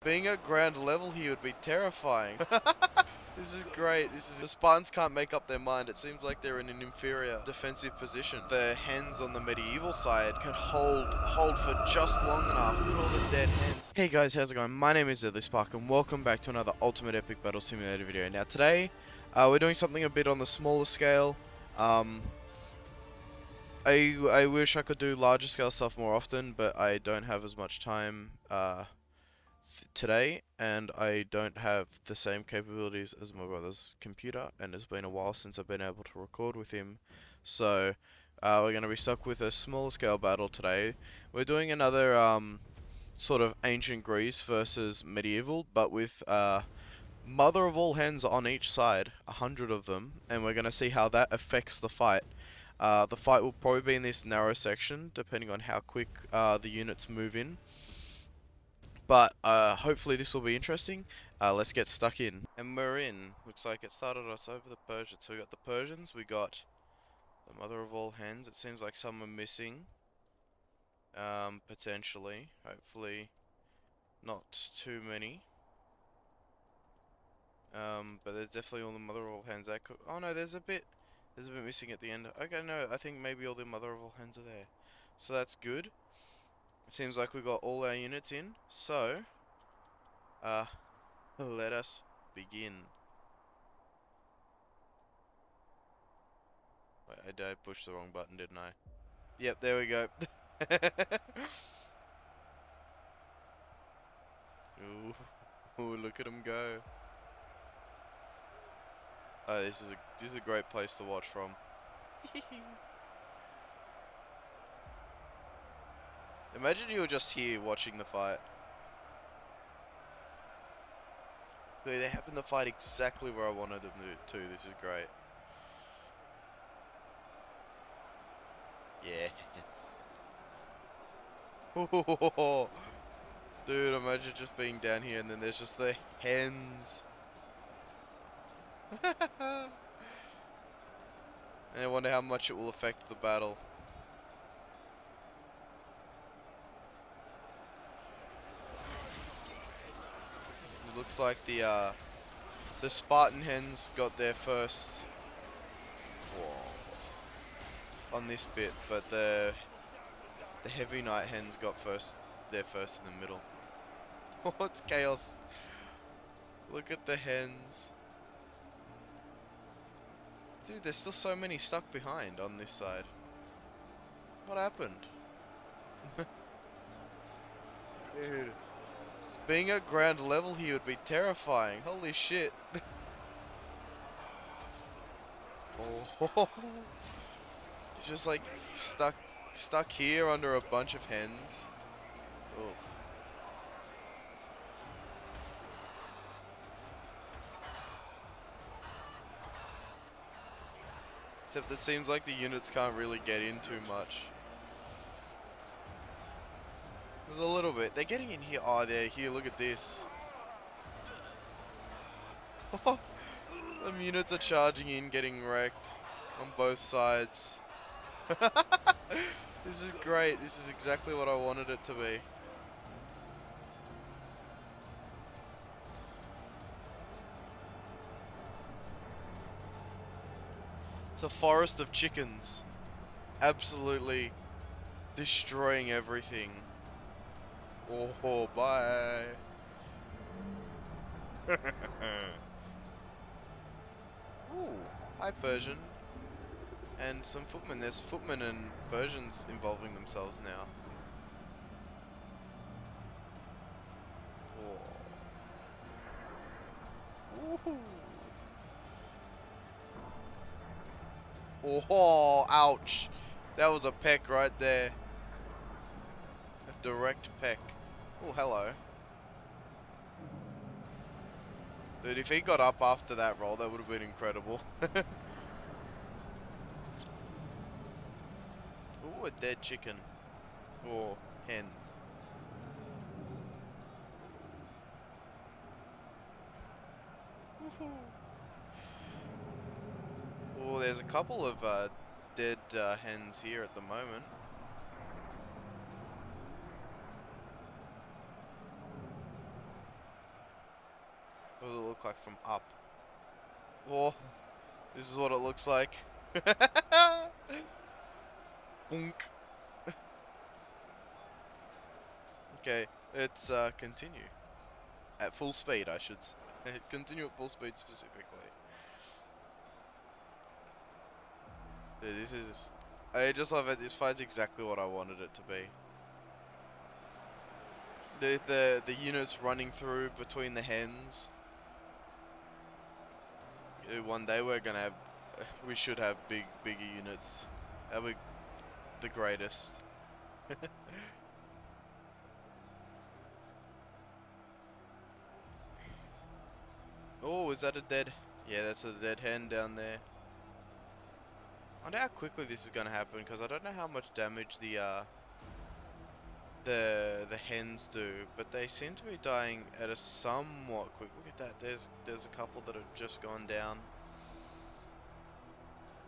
Being at ground level here would be terrifying. This is great. The Spartans can't make up their mind. It seems like they're in an inferior defensive position. The hens on the medieval side can hold for just long enough. Look at all the dead hens. Hey guys, how's it going? My name is DeadlySpark and welcome back to another Ultimate Epic Battle Simulator video. Now today, we're doing something a bit on the smaller scale. I wish I could do larger scale stuff more often, but I don't have as much time today, and I don't have the same capabilities as my brother's computer, and it's been a while since I've been able to record with him. So we're going to be stuck with a smaller scale battle today. We're doing another sort of ancient Greece versus medieval, but with mother of all hens on each side, 100 of them, and we're going to see how that affects the fight. The fight will probably be in this narrow section, depending on how quick the units move in. But hopefully this will be interesting. Let's get stuck in. And we're in. Looks like it started us over the Persians. So we got the Persians, we got the mother of all hens. It seems like some are missing. Potentially. Hopefully not too many. But there's definitely all the mother of all hens. That could, oh no, there's a bit missing at the end. Okay, no, I think maybe all the mother of all hens are there. So that's good. It seems like we got all our units in. So, let us begin. Wait, I pushed the wrong button, didn't I? Yep, there we go. Ooh, look at him go. Oh, this is a great place to watch from. Imagine you were just here watching the fight. They're having the fight exactly where I wanted them to. This is great. Yes. Dude, imagine just being down here and then there's just the hens. And I wonder how much it will affect the battle. It looks like the Spartan hens got their first on this bit, but the heavy knight hens got their first in the middle. Oh, it's chaos. Look at the hens. Dude, there's still so many stuck behind on this side. What happened? Dude. Being at ground level here would be terrifying. Holy shit. Oh. Just like stuck here under a bunch of hens. Oh. Except it seems like the units can't really get in too much. There's a little bit. They're getting in here. Oh, they're here. Look at this. Them units are charging in, getting wrecked on both sides. This is great. This is exactly what I wanted it to be. It's a forest of chickens. Absolutely destroying everything. Oh, bye. Ooh, hi Persian. And some footmen. There's footmen and Persians involving themselves now. Oh. Ooh. Oh, ouch. That was a peck right there. A direct peck. Oh, hello. Dude, if he got up after that roll, that would have been incredible. Ooh, a dead chicken. Or hen. Oh, there's a couple of dead hens here at the moment. What does it look like from up? Oh, this is what it looks like. Boonk. Okay, let's continue. At full speed, I should continue at full speed specifically. Dude, this is... I just love it. This fight's exactly what I wanted it to be. The units running through between the hens. One day we're gonna have... We should have bigger units. That'll be the greatest. Oh, is that a dead... Yeah, that's a dead hen down there. I wonder how quickly this is gonna happen, because I don't know how much damage the hens do, but they seem to be dying at a somewhat quick... Look at that, there's a couple that have just gone down.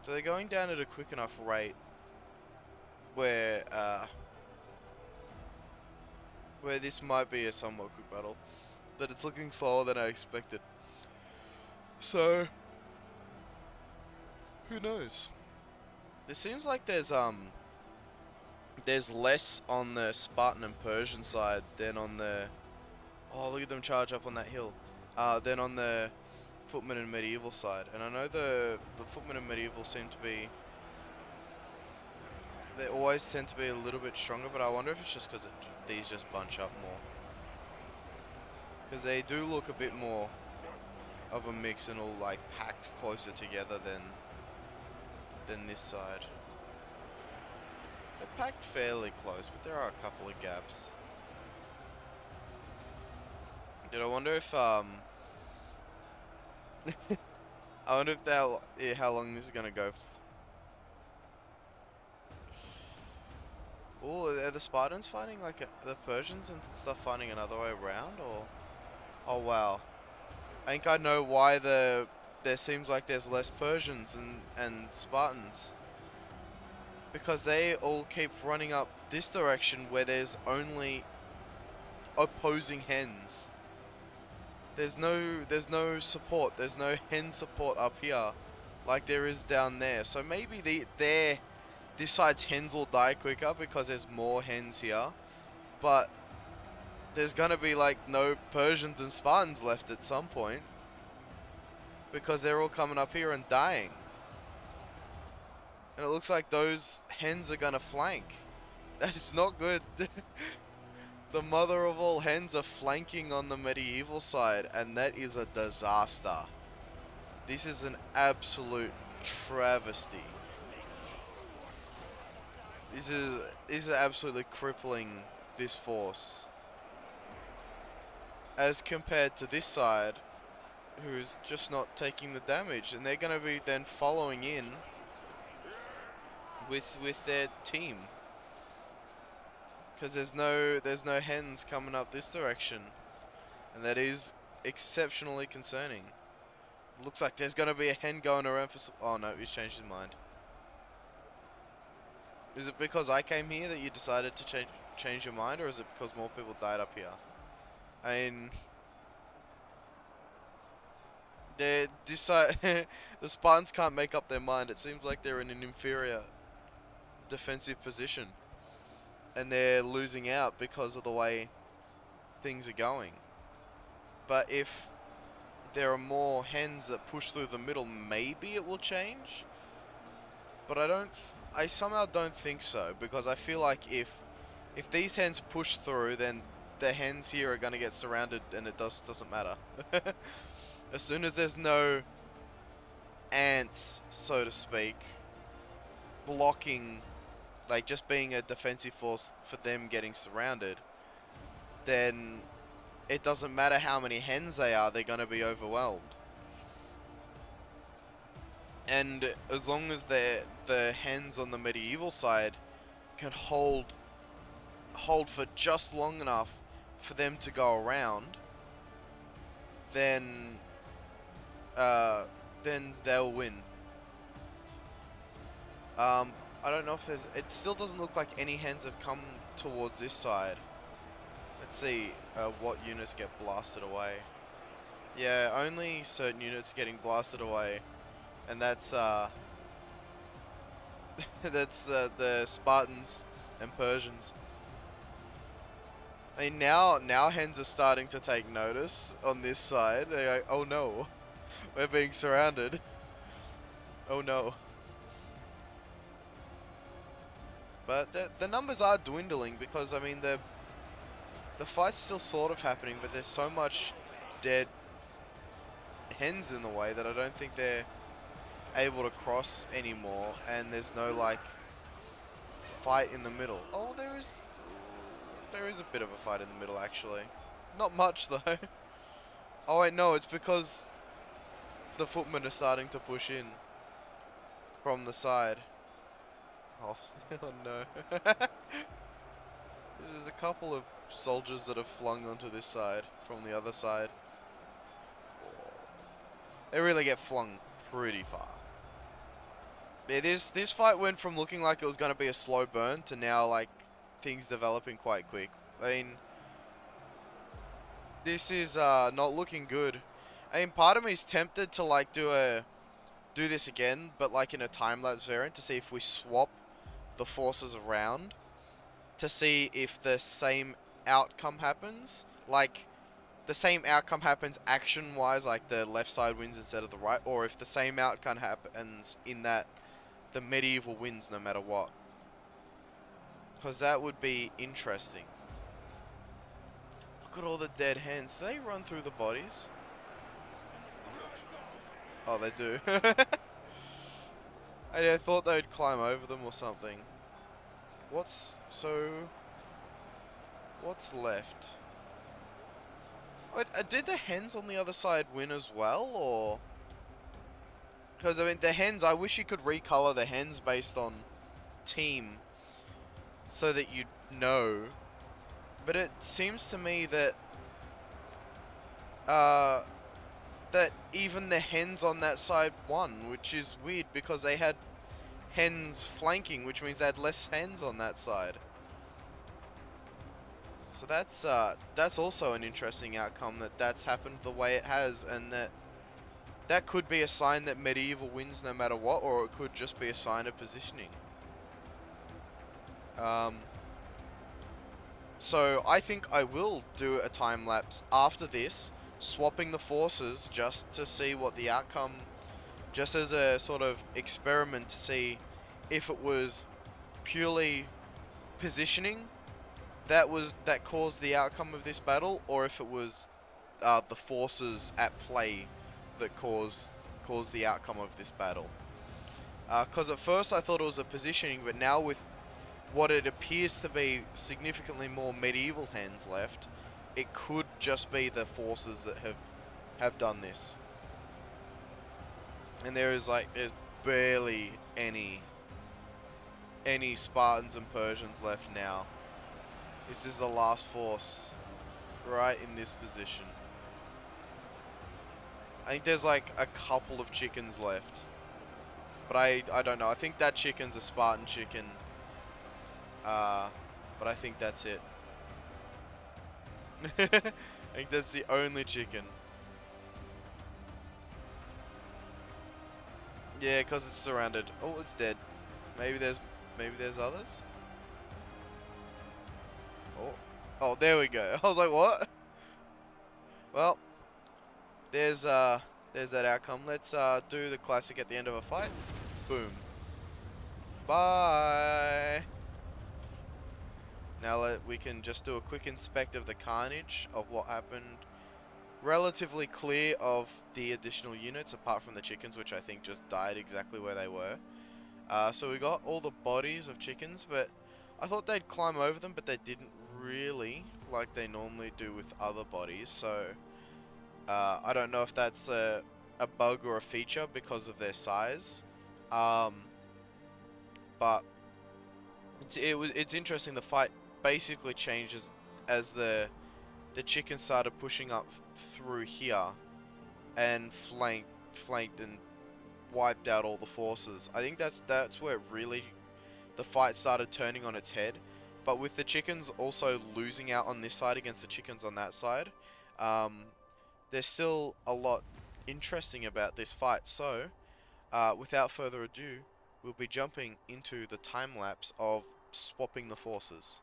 So they're going down at a quick enough rate where this might be a somewhat quick battle, but it's looking slower than I expected. So, who knows? It seems like there's less on the Spartan and Persian side than on the... Oh, look at them charge up on that hill. Than on the Footmen and Medieval side. And I know the Footmen and Medieval seem to be... They always tend to be a little bit stronger, but I wonder if it's just because these just bunch up more. Because they do look a bit more of a mix and all like packed closer together than this side. They're packed fairly close, but there are a couple of gaps. Dude, I wonder if I wonder if how long this is gonna go. Oh, are the Spartans fighting like the Persians and stuff fighting another way around, or? Oh wow. I think I know why there seems like there's less Persians and Spartans. Because they all keep running up this direction where there's only opposing hens. There's no support. There's no hen support up here like there is down there. So maybe this side's hens will die quicker because there's more hens here. But there's gonna be like no Persians and Spartans left at some point because they're all coming up here and dying. And it looks like those hens are gonna flank. That is not good. The mother of all hens are flanking on the medieval side, and that is a disaster. This is an absolute travesty. This is absolutely crippling this force. As compared to this side, who's just not taking the damage, and they're going to be then following in with their team, because there's no hens coming up this direction, and that is exceptionally concerning. Looks like there's going to be a hen going around for some... Oh no, he's changed his mind. Is it because I came here that you decided to change your mind, or is it because more people died up here? I mean, this side, the Spartans can't make up their mind. It seems like they're in an inferior defensive position, and they're losing out because of the way things are going. But if there are more hens that push through the middle, maybe it will change. But I somehow don't think so, because I feel like if these hens push through, then the hens here are going to get surrounded, and it doesn't matter. As soon as there's no ants, so to speak, blocking, like just being a defensive force for them getting surrounded, then it doesn't matter how many hens they are, they're going to be overwhelmed. And as long as the hens on the medieval side can hold for just long enough for them to go around, then they'll win. I don't know if there's... It still doesn't look like any hens have come towards this side. Let's see what units get blasted away. Yeah, only certain units getting blasted away, and that's that's the Spartans and Persians. I mean, now hens are starting to take notice on this side. They're like, oh no, we're being surrounded. Oh no. But the numbers are dwindling because I mean the fight's still sort of happening, but there's so much dead hens in the way that I don't think they're able to cross anymore, and there's no like fight in the middle. Oh, there is a bit of a fight in the middle actually. Not much though. Oh wait, no, it's because the footmen are starting to push in from the side. Oh, oh no. There's a couple of soldiers that have flung onto this side from the other side. They really get flung pretty far. Yeah, this fight went from looking like it was going to be a slow burn to now like things developing quite quick. I mean, this is not looking good. I mean, part of me is tempted to like do this again, but like in a time lapse variant to see if we swap the forces around to see if the same outcome happens. Like the same outcome happens action wise, like the left side wins instead of the right, or if the same outcome happens in that the medieval wins no matter what. Because that would be interesting. Look at all the dead hens. Do they run through the bodies? Oh, they do. I thought they would climb over them or something. What's left? Wait, did the hens on the other side win as well, or? Because, I mean, the hens, I wish you could recolor the hens based on team so that you'd know. But it seems to me that that even the hens on that side won, which is weird because they had hens flanking, which means they had less hens on that side. So that's also an interesting outcome, that's happened the way it has, and that could be a sign that medieval wins no matter what, or it could just be a sign of positioning. So I think I will do a time lapse after this, swapping the forces just to see what the outcome, just as a sort of experiment to see if it was purely positioning that caused the outcome of this battle, or if it was the forces at play that caused the outcome of this battle. Because at first I thought it was a positioning, but now with what it appears to be significantly more medieval hens left, it could just be the forces that have done this. And there's barely any Spartans and Persians left now. This is the last force right in this position. I think there's like a couple of chickens left, but I don't know. I think that chicken's a Spartan chicken, but I think that's it. I think that's the only chicken. Yeah, because it's surrounded. Oh, it's dead. Maybe there's others. Oh, there we go. I was like, what? Well, there's that outcome. Let's do the classic at the end of a fight. Boom. Bye. Now we can just do a quick inspect of the carnage of what happened. Relatively clear of the additional units, apart from the chickens, which I think just died exactly where they were. So we got all the bodies of chickens, but I thought they'd climb over them, but they didn't really, like they normally do with other bodies. So I don't know if that's a bug or a feature because of their size, but it's interesting. The fight basically changes as the chickens started pushing up through here and flanked and wiped out all the forces. I think that's where really the fight started turning on its head. But with the chickens also losing out on this side against the chickens on that side, there's still a lot interesting about this fight. So, without further ado, we'll be jumping into the time lapse of swapping the forces.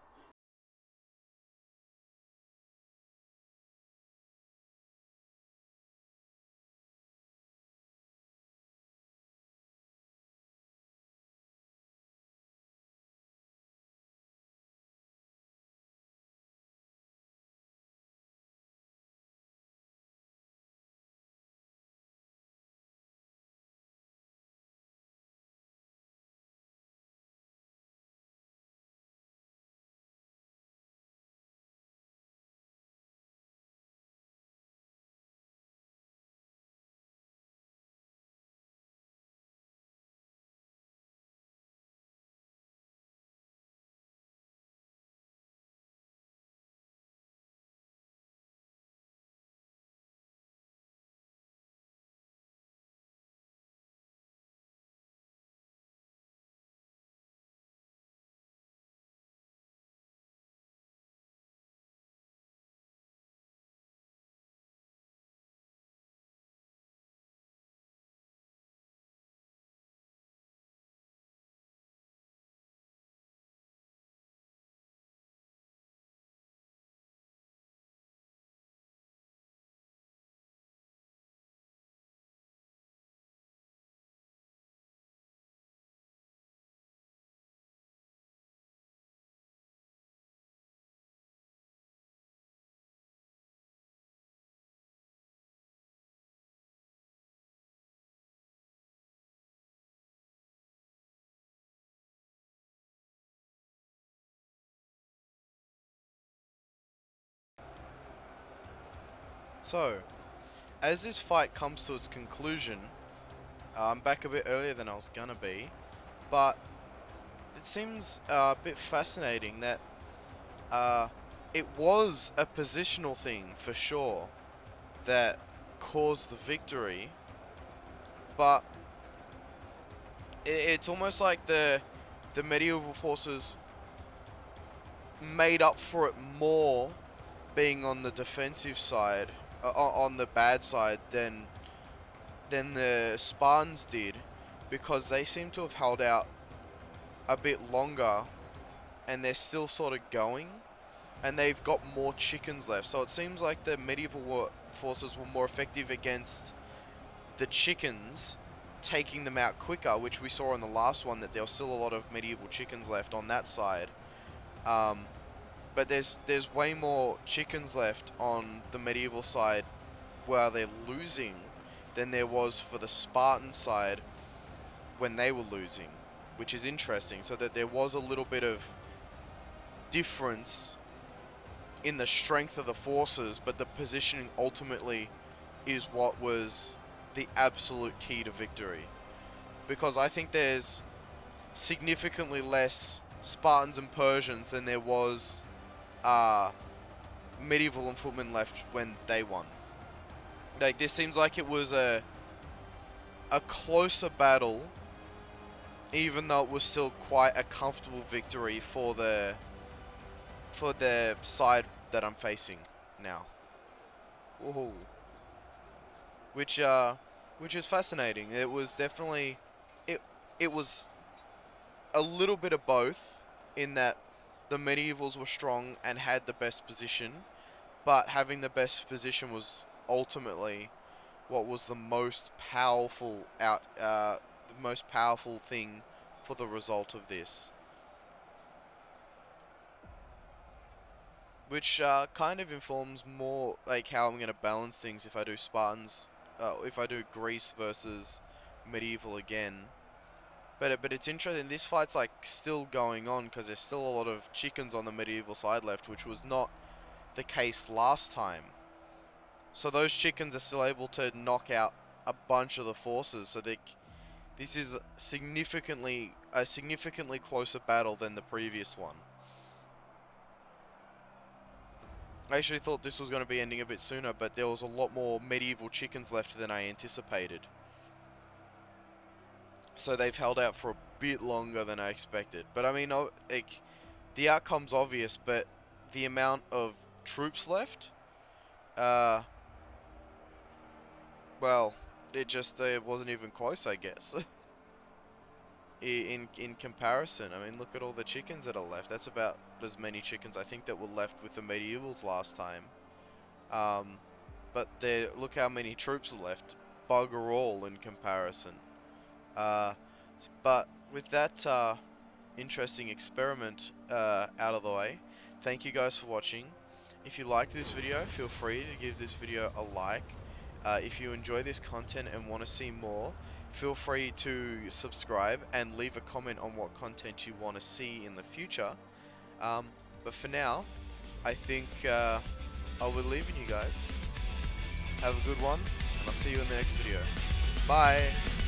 So, as this fight comes to its conclusion, I'm back a bit earlier than I was gonna be, but it seems a bit fascinating that it was a positional thing for sure that caused the victory, but it's almost like the medieval forces made up for it more being on the defensive side, on the bad side than the Spartans did, because they seem to have held out a bit longer and they're still sort of going, and they've got more chickens left. So it seems like the medieval forces were more effective against the chickens, taking them out quicker, which we saw in the last one, that there was still a lot of medieval chickens left on that side. But there's way more chickens left on the medieval side where they're losing than there was for the Spartan side when they were losing, which is interesting. So that there was a little bit of difference in the strength of the forces, but the positioning ultimately is what was the absolute key to victory. Because I think there's significantly less Spartans and Persians than there was medieval and footmen left when they won. Like, this seems like it was a closer battle, even though it was still quite a comfortable victory for the side that I'm facing now. Whoa. Which is fascinating. It was definitely it was a little bit of both, in that the medievals were strong and had the best position, but having the best position was ultimately what was the most powerful the most powerful thing for the result of this. Which kind of informs more like how I'm going to balance things if I do Spartans, if I do Greece versus medieval again. But it's interesting, this fight's like still going on because there's still a lot of chickens on the medieval side left, which was not the case last time. So those chickens are still able to knock out a bunch of the forces, so this is a significantly closer battle than the previous one. I actually thought this was going to be ending a bit sooner, but there was a lot more medieval chickens left than I anticipated. So they've held out for a bit longer than I expected. But I mean, like, the outcome's obvious, but the amount of troops left it wasn't even close, I guess. In comparison, I mean, look at all the chickens that are left. That's about as many chickens I think that were left with the medievals last time. But there, look how many troops are left. Bugger all in comparison. But with that interesting experiment out of the way, thank you guys for watching. If you liked this video, feel free to give this video a like. If you enjoy this content and want to see more, feel free to subscribe and leave a comment on what content you want to see in the future. But for now, I think I'll be leaving you guys. Have a good one, and I'll see you in the next video. Bye!